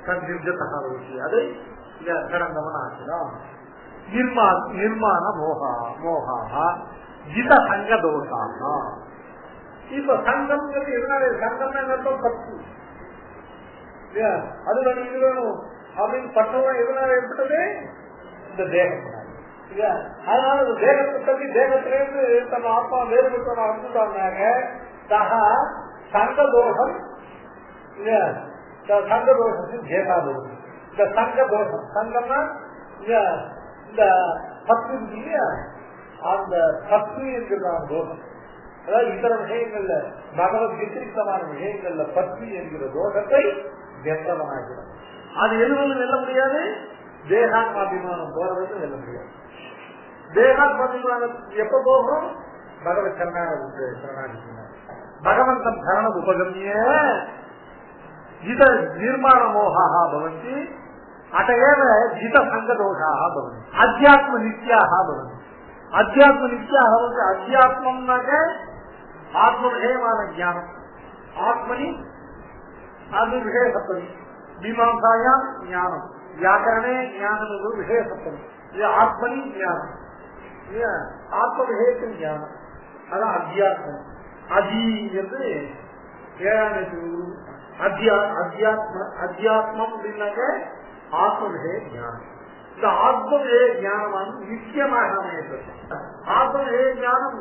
கண்டிருஜி அதை கடந்தவன் ஆக்கலாம். நிர்மாண மோகா ஜித சங்க தோஷாக. இப்ப சங்கம் எதனால சங்கம்னா அர்த்தம் பத்து. அது இது வேணும் அப்படின்னு பட்டவன் எதனால ஏற்பட்டது? இந்த தேகம். அதனால தேகத்தை தள்ளி தேகத்திலிருந்து தன் ஆத்மா வேறுபட்டவன வந்துட்டாங்க. சங்கதோஷம் சங்கதோஷத்தின் ஜேதாதோஷம். இந்த சங்கதோஷம் சங்கம்னா இந்த பத்து இல்லையா, அந்த பத்து என்கிறதான தோஷம். அதாவது இதர விஷயங்கள்ல பகவத் வித்திரிக்தமான விஷயங்கள்ல பத்து என்கிற தோஷத்தை வென்றவனாகிறார். அது எதுவும் வெல்ல முடியாது. தேகாத்மாபிமானம் போறதுக்கு வெல்ல முடியாது. தேகாத்மாபிமானம் எப்ப போகும்? பகவத் சரணாகதி. பகவந்தம் சரண உபகமிய ஜித நிர்மாண மோகாக பவந்தி அதையேவ ஜித சங்கதோஷாக பவந்தி அத்தியாத்ம நித்யாக பவந்தி. அத்தியாத்ம நித்யாக வந்து அத்தியாத்மம்னாக்க ஆத்ம விஷயமான ஞானம். ஆத்மனி அது விஷயசப்தமி. மீமாம்சாயாம் ஞானம், வியாக்கரணே ஞானம் என்பது விஷயசப்தமி. இது ஆத்மனி ஞானம், ஆத்ம விஷயத்தின் ஞானம். அதான் அத்தியாத்மம். அதி என்று அத்தியாத்மம் அப்படின்னாக்க ஆத்ம விஷய ஞானம். இந்த ஆத்ம விஷய ஞானமானது நிச்சயமாக அமையப்படும். ஆத்ம விஷய ஞானம்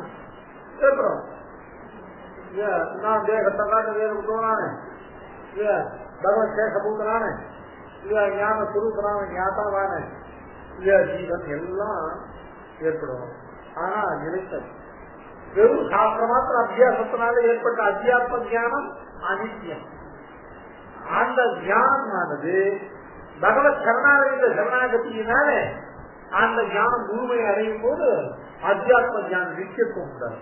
ஏற்படும். நான் தேகத்தை வேறுபட்டவனானே, பகவத் சேஷபூதனானே, ஞான சுரூபனான ஞாதாவான ஜீவன் எல்லாம் ஏற்படும். ஆனா நிலைத்தது வெறும் சாஸ்திர மாத்திர அத்தியாசத்தினால ஏற்பட்ட அத்தியாத்ம ஞானம் அனித்தியம். அந்த ஞானமானது பகவத் சரணாகதியினால அந்த ஞானம் முழுமை அடையும் போது அத்தியாத்ம ஞானம் நிச்சயத்துவம் உண்டாது.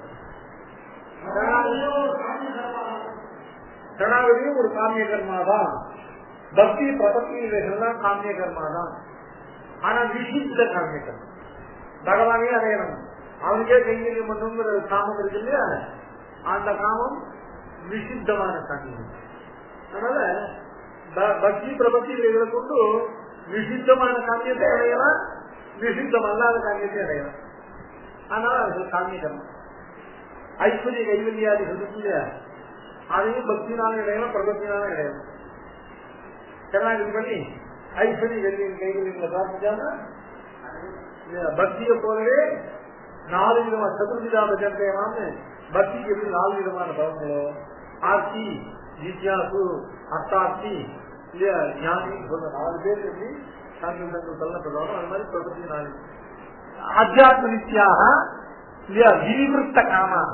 சரணாகதியும் ஒரு காமிய கர்மாதான். பக்தி பிரபத்தி இவைகள்லாம் காமிய கர்மாதான். ஆனா விசித்த காமிய கர்மா பகவானே அடையணும். அவனுக்கே கைங்கரியம் பண்ணுங்கிற காமம் இருக்கு இல்லையா, அந்த காமம் விசித்தமான காமியம். அதனால பக்தி பிரபத்தி இவைகளை கொண்டு விசித்தமான காமியத்தை அடையலாம், விசித்தம் அல்லாத காமியத்தை அடையலாம். அதனால அது காமிய கர்மம். ஐஸ்வர்ய கைவல்யாதிகள் இல்லையா, அதையும் பக்தினாலும் இடையலாம், பிரபத்தினாலும் இடையலாம். சரணாகதி பண்ணி ஐஸ்வர்ய கல்வியின் கைவல்யங்களை பிரார்த்திச்சாங்க. பக்தியை போலவே 4 விதமான சதுர்விதாபஜன்மான்னு பக்திக்கு எப்படி 4 விதமான பலன்களோ, ஆர்த்தி, ஜித்யாசு, அர்த்தார்த்தி, இல்லையா ஞானின்னு சொல்ற 4 பேர் எப்படி சாங்கிகள் சொல்லப்படுவாங்க. அது மாதிரி பிரபத்தி 4. அத்தியாத்ம நித்தியாக இல்லையா விரிவிருத்த காமாக.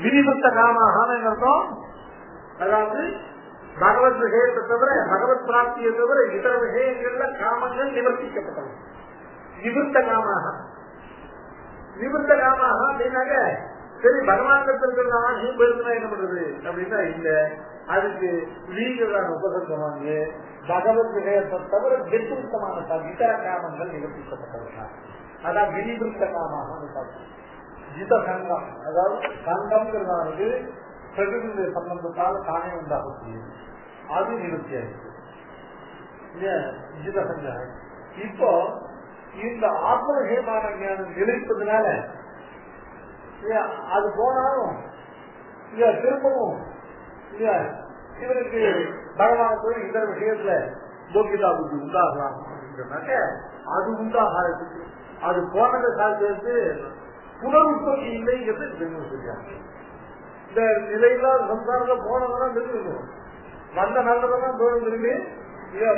விரிவிருத்த காமாகனு அர்த்தம், அதாவது பகவத் விஷயத்தை தவிர, பகவத் பிராப்தியை தவிர இதர விஷயங்கள்ல காமங்கள் நிவர்த்திக்கப்பட்டது. நிவர்த்த காமாக. நிவர்த்த காமாக அப்படின்னாக்க சரி பகவானிடத்தில் ஆசையும் பெருந்தா என்ன பண்றது அப்படின்னா இல்ல, அதுக்கு வீகரான உபசர்க்கம் வாங்கி பகவத் விஷயத்தை தவிர வெற்றித்தமான இதர காமங்கள் நிகழ்த்திக்கப்பட்டவர்கள். அதான் விரிவிருத்த காமாக ஜிதசங்கம், அதாவது சங்கம்ங்கிறதானது பிரகிருதிய சம்பந்தத்தால் தானே உண்டாகக்கூடியது, அது நிவர்த்தியாயிருக்கு. ஜிதசங்கம். இப்போ இந்த ஆத்ம விஷயமான ஞானம் நிலைப்பதுனால அது போனாலும் திரும்பவும் இவருக்கு பகவான போய் இந்த விஷயத்துல போக்கியதா புத்தி உண்டாகலாம் அப்படின்றனாக்க அது உண்டாகிறதுக்கு அது போனதை சாதித்து புனருற்பத்தி இல்லைங்கிறது தெரியாங்க. இந்த நிலையில்லாத சம்சாரத்துல போனவெல்லாம் நிறுவனம், வந்த நல்லதான் தோணும் திரும்பி,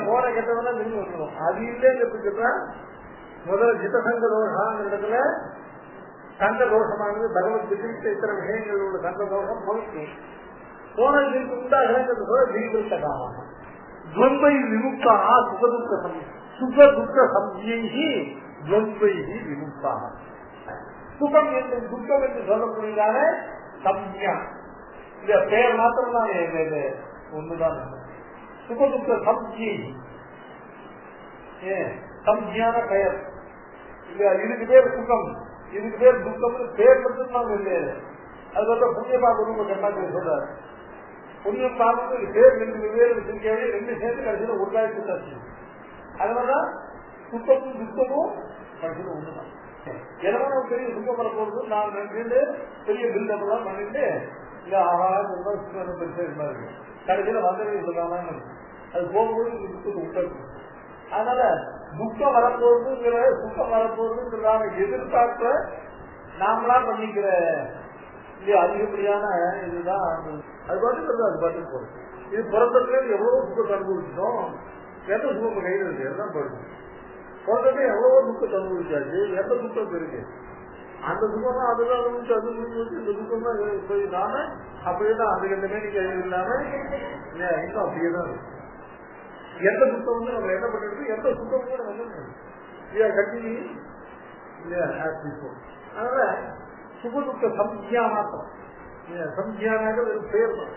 போன கெட்டவெல்லாம் திரும்பி வந்துடும். அது இல்லைங்கிறதுக்கு முதல்ல ஜிதசங்க தோஷம் இடத்துல சங்க தோஷமானது பகவத் விதித்த இத்தனை விஷயங்கள் உள்ள சங்க தோஷம் போயிட்டு போனதுக்கு உண்டாகிறத விரிவிருத்த காரணம் துவந்தை விமுக்தாக சுகதுக்க சம்ஜி துவந்தை விமுக்தாக. சுகம் என்று துக்கம் என்று சொல்லக்கூடியதான சம்யா, இந்த பெயர் மாத்திரம்தான் ஒண்ணுதான். சுகதுக்க சம்ஜி சம்ஜியான பெயர், இதுக்கு பேர் சுகம், இதுக்கு பேர் துக்கம், பேர் மட்டும்தான் இல்லையே. அது வந்து புண்ணியமா குரு கண்ணாடி சொல்றாரு, புண்ணியம் பார்த்து பேர் ரெண்டு வெவ்வேறு வச்சிருக்கே, ரெண்டு சேர்த்து கடைசியில் உருவாக்கி. அதனாலதான் சுத்தமும் துக்கமும் கடைசியில் ஒண்ணுதான். எனக்கும் நம்ம பெரிய சுத்தம் பண்ண போறது, நான் நின்று பெரிய பில்டப் எல்லாம் பண்ணிட்டு இல்ல ஆகாரம் பெருசா இருக்கு, கடைசியில வந்ததை சொல்லாம அது போகும்போது துக்கத்தை உண்டாக்கும். அதனால துக்கம் வரப்போகுதுங்கிற சுத்தம் வரப்போகுதுங்கிறதான எதிர்பார்ப்ப நாமளா பண்ணிக்கிற அதிகப்படியான இதுதான். அது பாட்டு அது பாட்டு போறது. இது பிறந்ததுல எவ்வளவு துக்கத்தை அனுபவிச்சோம், எந்த சுகம் கையில் இருக்கு எல்லாம் போயிடும். பிறந்தது எவ்வளவோ துக்கத்தை அனுபவிச்சாச்சு, எந்த துக்கம் இருக்கு, அந்த துக்கம் தான் அதுதான் அனுபவிச்சு அது முடிஞ்சு, இந்த துக்கம் தான் போய் நாம அப்படியேதான் அதுக்கு எந்த மேனிக்கு இல்லாம இன்னும் அப்படியேதான் இருக்கு. எந்த சுத்தம் வந்து நம்ம என்ன பண்ணிருக்கு, எந்த சுத்தம் கட்டி. அதனால சுகதுக்க சம்ஜியா மாத்திரம், சம்ஜியானாக ஒரு பேர் தான்.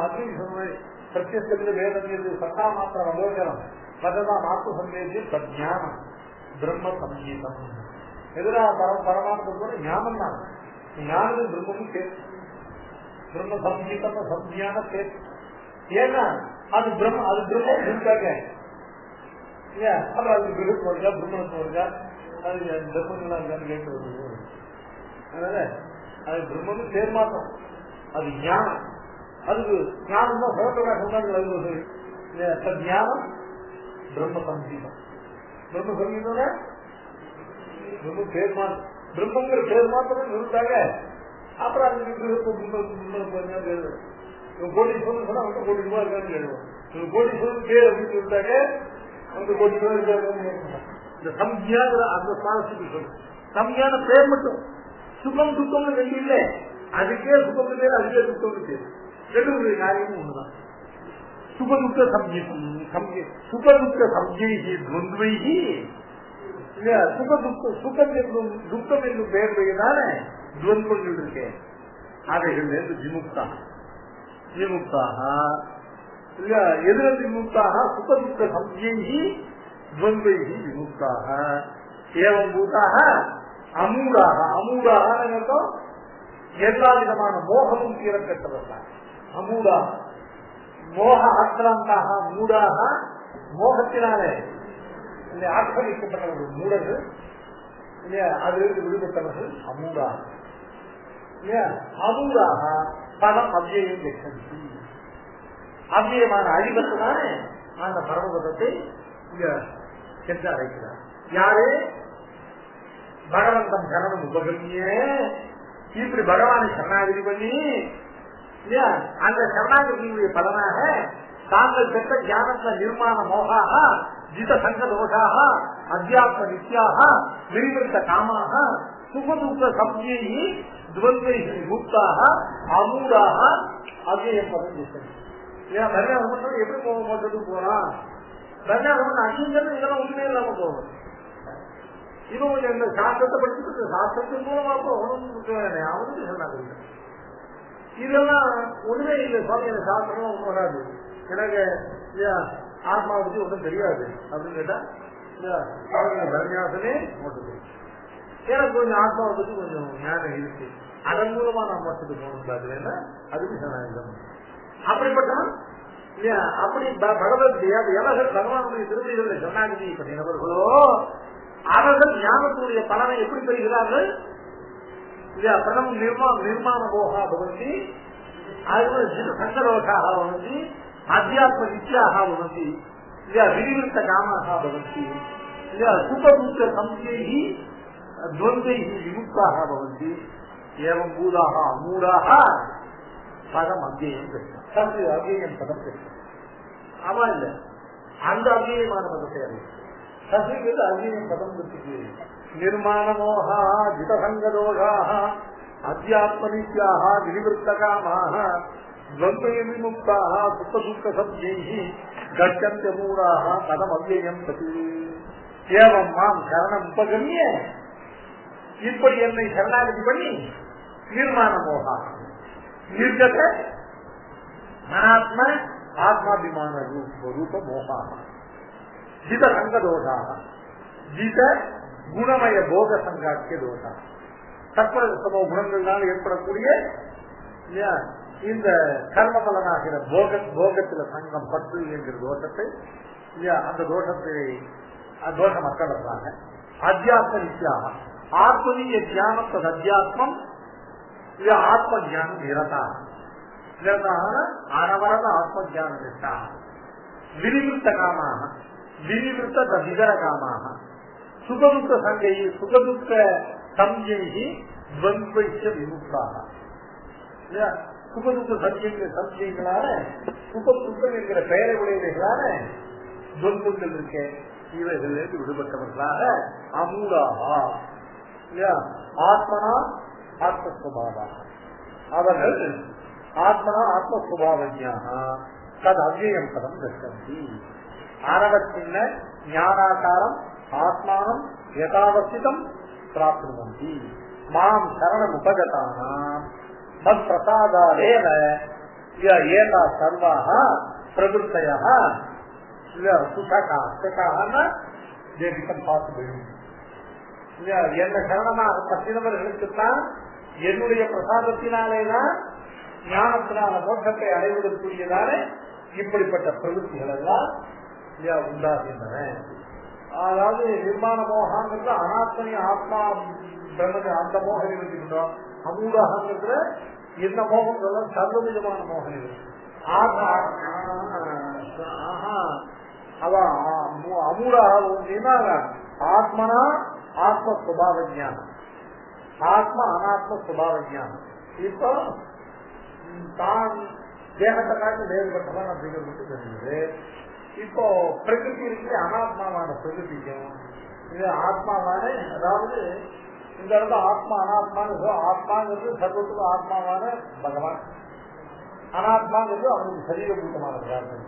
அக்னி சொன்ன பிரத்யத்தில் வேதம் சத்தா மாத்திரம் அலோகனம் பகவான் ஆத்ம சந்தேகம் சஜானம் பிரம்ம சங்கீதம். எதிராக பரமானத்தோட ஞானம் தான், ஞானது பிரம்மமும் சேர்த்து பிரம்ம சங்கீதம் சம்ஜியான சேர்த்து. ஏன்னா அது பிரம்ம, அது பிரம்மம் இருக்காங்க. அப்புறம் அது கிரகத்து வருதா பிரம்மணத்து வருதா, அது பிரம்மங்கள்லாம் இருக்கான்னு கேட்டு வருது. அதனால அது பிரம்மனும் சேர்மாத்தம், அது ஞானம். அதுக்கு ஞானம் தான் சோதனை ஞானம் பிரம்ம சங்கீதம். பிரம்ம சங்கீதம் பிரம்ம பேர் மாத்திரம், பிரம்மங்கிற பேர் மாத்திரம் இருந்தாங்க. அப்புறம் அது கோடி சொல்லு சொன்னா அவங்க கோடி ரூபாய் இருக்கான்னு கேடுவோம். கோடி சொல்லு பேர் அப்படின்னு சொல்லிட்டாங்க, அவங்க கோடி ரூபாய் இருக்காங்க. இந்த சம்ஜியாங்கிற அந்த சாதத்துக்கு சொல்லு, சம்ஜியான பேர் மட்டும். சுகம் துக்கம்னு ரெண்டு இல்லை, அதுக்கே சுகம் பேர், அதுக்கே துக்கம் பேர், ரெண்டு காரியமும் ஒண்ணுதான். சுகதுக்க சம்ஜீதம், சுகதுக்க சம்ஜெய்கி துவந்த்வைகி இல்லையா, சுகம் என்னும் துக்கம் என்னும் பெயர் பெயர்தான துவந்தங்கள் இருக்கேன், அவைகள் விமுக்தா விமுக்தாக இல்ல எதிரது விமுக்தாக சுகதுக்க சம்ஜெய்கி துவந்த்வைகி விமுக்தாக. ஏவம் பூதாக அமூடாக, அமூடாக அர்த்தம் எல்லா விதமான மோகமும் தீரக்கட்டவர்கள். அமூடாக மோக ஆக்கிராந்தாக, மூடாக மோகத்தினாலே ஆக்கிரமிக்கப்பட்டவர்கள் மூடர்கள் இல்லையா, அதிலிருந்து விடுபட்டவர்கள் அமூடாக இல்லையா. அமூடாக பலம் அவ்வியம் லட்சந்தி, அவ்வியமான அழிவத்தினாலே அந்த பரமபதத்தை சென்று அழைக்கிறார். யாரு? பகவந்தம் கரணம் உபகமிய, இப்படி பகவானை சரணாகதி பண்ணி இல்லையா, அந்த சரணாகதியுடைய பலனாக தாங்கள் பெற்ற ஞானத்துல நிர்மாண மோகாக ஜித சங்க தோஷாக அத்தியாத்ம நித்யாக விரிவிருத்த காமாக சுகதுக்க சம்ஜெய்கி துவந்த்வைகி முக்தாக அமூடாக அவ்வியம் பதம் இல்லையா. பரிணாமம் எப்படி போக மாட்டதுக்கு போறான், பரிணாமம் அங்கீங்கிறது இதெல்லாம் உண்மையே இல்லாம போகும். இவங்க இந்த சாஸ்திரத்தை படிச்சுட்டு சாஸ்திரத்தின் மூலமா போகணும் அவனுக்கு சொன்னாங்க. இதெல்லாம் ஒண்ணுமே இல்லை சுவாமி, எனக்கு சாஸ்திரமா ஒண்ணு வராது, எனக்கு ஆத்மாவை பத்தி ஒன்றும் தெரியாது அப்படின்னு கேட்டா பரநியாசமே ஓட்டுது. எனக்கு கொஞ்சம் ஆத்மாவை பத்தி கொஞ்சம் ஞானம் இருக்கு, அதன் மூலமா நான் மோட்சத்துக்கு போகணும், அதுக்கு சனாயுதம். அப்படிப்பட்டவன் இல்லையா? அப்படி பகவத்கீதை எவர்கள் பகவானுடைய திருவிழிகளை சரணாகதி பண்ணினவர்களோ அவர்கள் ஞானத்துடைய பலனை எப்படி பெறுகிறார்கள்? இல்லையா? பிரணம் நிர்மாண போகா பவந்தி, சங்கரோஷாக பவந்தி, அத்தியாத்ம நித்யாக பவந்தி, இல்லையா? விரிவிருத்த காமாக பவந்தி, இல்லையா? சுபதூத்த சம்சேகி துவந்தைகி விமுக்தாக பவந்தி, ஏவம் பூதாக அமூடாக பதம் அங்கேயம் பெற்றான். அங்கேயம் பதம் பெற்றான். ஆமா இல்ல, அந்த அங்கேயமான பதத்தை அறிவு சசிக்கு அங்கேயம் பதம் பெற்று நிர்மாண மோகா ஜிதசங்கதோஷாக அத்தியாத்ம நித்யாக விரிவிருத்த காமாக துவந்தைய விமுக்தாக சுபதுக்க சம்சேகி கச்சந்திய மூடாக பதம் அங்கேயம் பற்றி ஏவம் மாம் சரணம் உபகமிய, இப்படி என்னை சரணாகதி பண்ணி நிர்மாண மோகா நிர்கத அனாத்ம ஆத்மாபிமான ரூப மோகா ஜித சங்க தோஷா ஜித குணமய போக சங்காக்கிய தோஷா, சத்வ குணங்களால் ஏற்படக்கூடிய இந்த கர்ம பலனாகிற போகத்துல சங்கம் பற்று என்கிற தோஷத்தை அந்த தோஷத்தை தோஷ மக்களுக்காக அத்தியாத்ம நித்யாக ஆத்மனீய ஜானம் தது அத்தியாத்மம் ஆத்ம ஜானம் நிரதாக அனவரத ஆத்ம ஜானம் நிஷ்டா விரிவிருத்த காமாக விரிவிருத்த ததிதர காமாக சுகதுக்க சங்கை சுகதுக்க சம்ஜைகி துவந்த்வைச்ச விமுக்தாக. சுகதுக்க சம்ஜைகளான சுகம் என்கிற பெயரை உடையவைகளான துவந்தங்கள் இருக்க இவைகளிலிருந்து விடுபட்டவர்களாக அமூடாகா ஆத்மனா ஆத்மஸ்வபாவா, அவர்கள் ஆத்மனா ஆத்மஸ்வபாவஜ்ஞாக தது அவ்யயம் பதம் கஷ்டந்தி. ஆரவத்தின் ஞானாகாரம் ஆத்மானம் யதாவசிதம் பிராப்னுவந்தி. மாம் சரணம் உபகதானாம் மத் பிரசாதாதேவ ஏதா சர்வாக பிரவருத்தயः என்ன சரணமாக பற்றினவர்களுக்குத்தான் என்னுடைய பிரசாதத்தினாலேதான் ஞானத்தினால மோட்சத்தை அடைவதற்குரியதான இப்படிப்பட்ட பிரவೃತ್ತಿகள் எல்லாம் உண்டாகின்றன. அதாவது நிர்மாண மோகங்கிறது அனாத்மனி ஆத்மா பிரம்ம அந்த மோகம் இருக்கின்றோம். அமூடாகங்கிறது என்ன மோகம் சர்வவிதமான மோகம் இருக்கு. அமூடாக ஆத்மனா ஆத்மஸ்வபாவ ஞானம், ஆத்ம அனாத்ம சுபாவ ஞானம். இப்போ தான் தேகத்தை காட்டு வேறுபட்டவன் அப்படிங்கிறது மட்டும் தெரிஞ்சது. இப்போ பிரகிருதி இருக்கு, அனாத்மாவான பிரகிருதிக்கும் இது ஆத்மாவான, அதாவது இந்த இடத்துல ஆத்மா அனாத்மான்னு ஆத்மாங்கிறது சர்வத்துக்கும் ஆத்மாவான பகவான், அனாத்மாங்கிறது அவனுக்கு சரீரபூதமானது,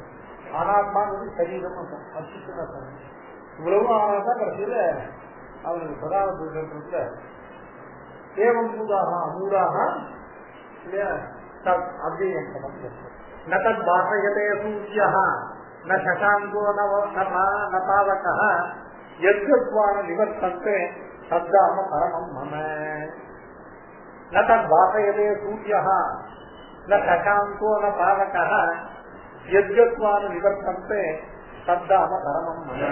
அனாத்மாங்கிறது சரீரம் அச்சுதான். இவ்வளவு ஆனாதான் கடைசியில அவனுக்கு பிரதான ஏவம் பூதாக அமூடாக அவ்யயம் ந தத் பாஷயதே சூர்யः ந சசாங்கோ ந பாவகः யத்யத்வான நிவர்த்தந்தே தத்தாம பரமம் மம. ந தத் பாஷயதே சூர்யः ந சசாங்கோ ந பாவகः யத்யத்வான நிவர்த்தந்தே தத்தாம பரமம் மம.